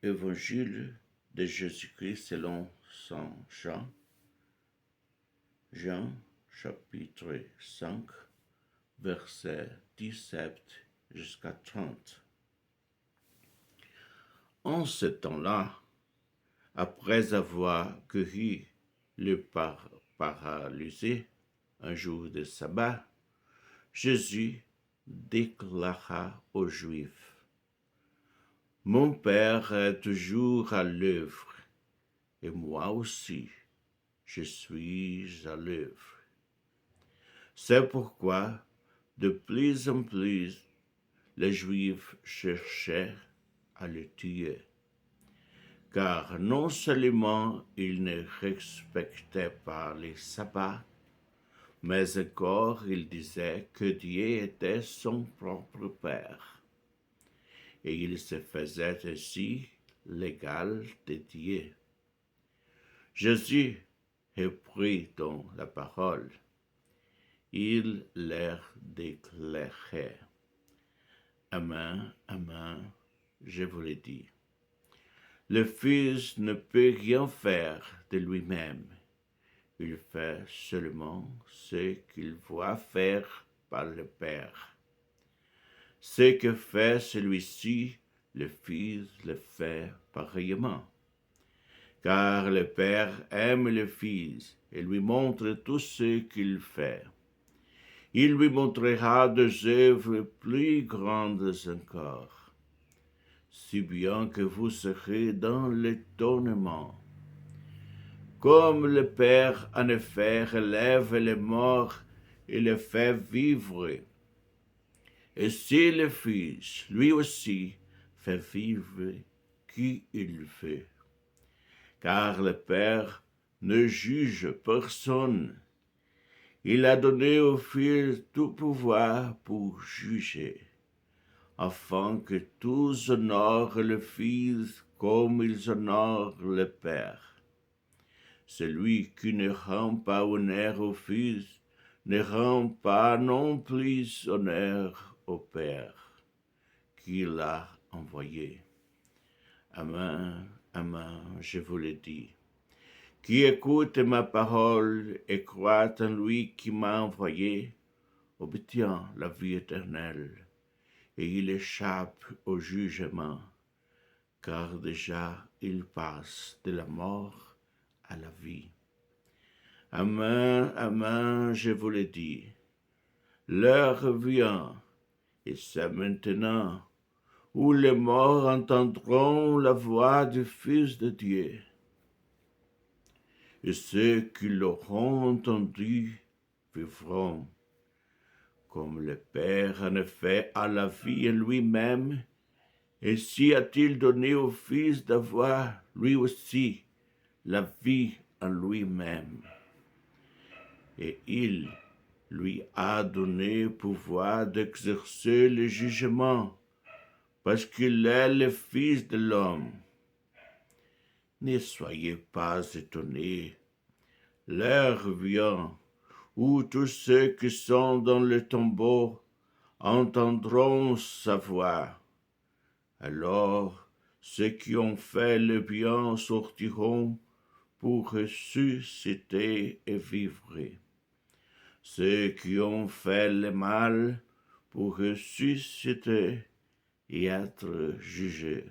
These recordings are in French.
Évangile de Jésus-Christ selon saint Jean, Jean chapitre 5, versets 17 jusqu'à 30. En ce temps-là, après avoir guéri le paralysé un jour de sabbat, Jésus déclara aux Juifs: « Mon Père est toujours à l'œuvre, et moi aussi, je suis à l'œuvre. » C'est pourquoi, de plus en plus, les Juifs cherchaient à le tuer, car non seulement ils ne respectaient pas les sabbats, mais encore ils disaient que Dieu était son propre Père, et il se faisait ainsi l'égal de Dieu. Jésus reprit donc la parole. Il leur déclarait: « Amen, amen, je vous le dis. Le Fils ne peut rien faire de lui-même. Il fait seulement ce qu'il voit faire par le Père. Ce que fait celui-ci, le Fils le fait pareillement. Car le Père aime le Fils et lui montre tout ce qu'il fait. Il lui montrera des œuvres plus grandes encore, si bien que vous serez dans l'étonnement. Comme le Père en effet relève les morts et les fait vivre, et si le Fils, lui aussi, fait vivre qui il veut. Car le Père ne juge personne. Il a donné au Fils tout pouvoir pour juger, afin que tous honorent le Fils comme ils honorent le Père. Celui qui ne rend pas honneur au Fils ne rend pas non plus honneur au Père qui l'a envoyé. Amen, amen, je vous le dis. Qui écoute ma parole et croit en lui qui m'a envoyé, obtient la vie éternelle, et il échappe au jugement, car déjà il passe de la mort à la vie. Amen, amen, je vous le dis. L'heure vient, et c'est maintenant, où les morts entendront la voix du Fils de Dieu. Et ceux qui l'auront entendu vivront. Comme le Père en effet a la vie en lui-même, ainsi a-t-il donné au Fils d'avoir lui aussi la vie en lui-même. Et il lui a donné pouvoir d'exercer le jugement, parce qu'il est le Fils de l'homme. Ne soyez pas étonnés, l'heure vient où tous ceux qui sont dans le tombeau entendront sa voix. Alors ceux qui ont fait le bien sortiront pour ressusciter et vivre. Ceux qui ont fait le mal pour ressusciter et être jugés.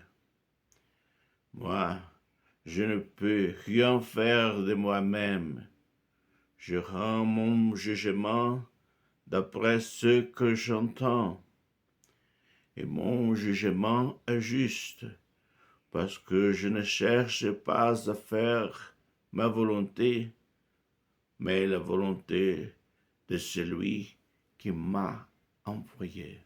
Moi, je ne peux rien faire de moi-même. Je rends mon jugement d'après ce que j'entends. Et mon jugement est juste, parce que je ne cherche pas à faire ma volonté, mais la volonté de celui qui m'a envoyé.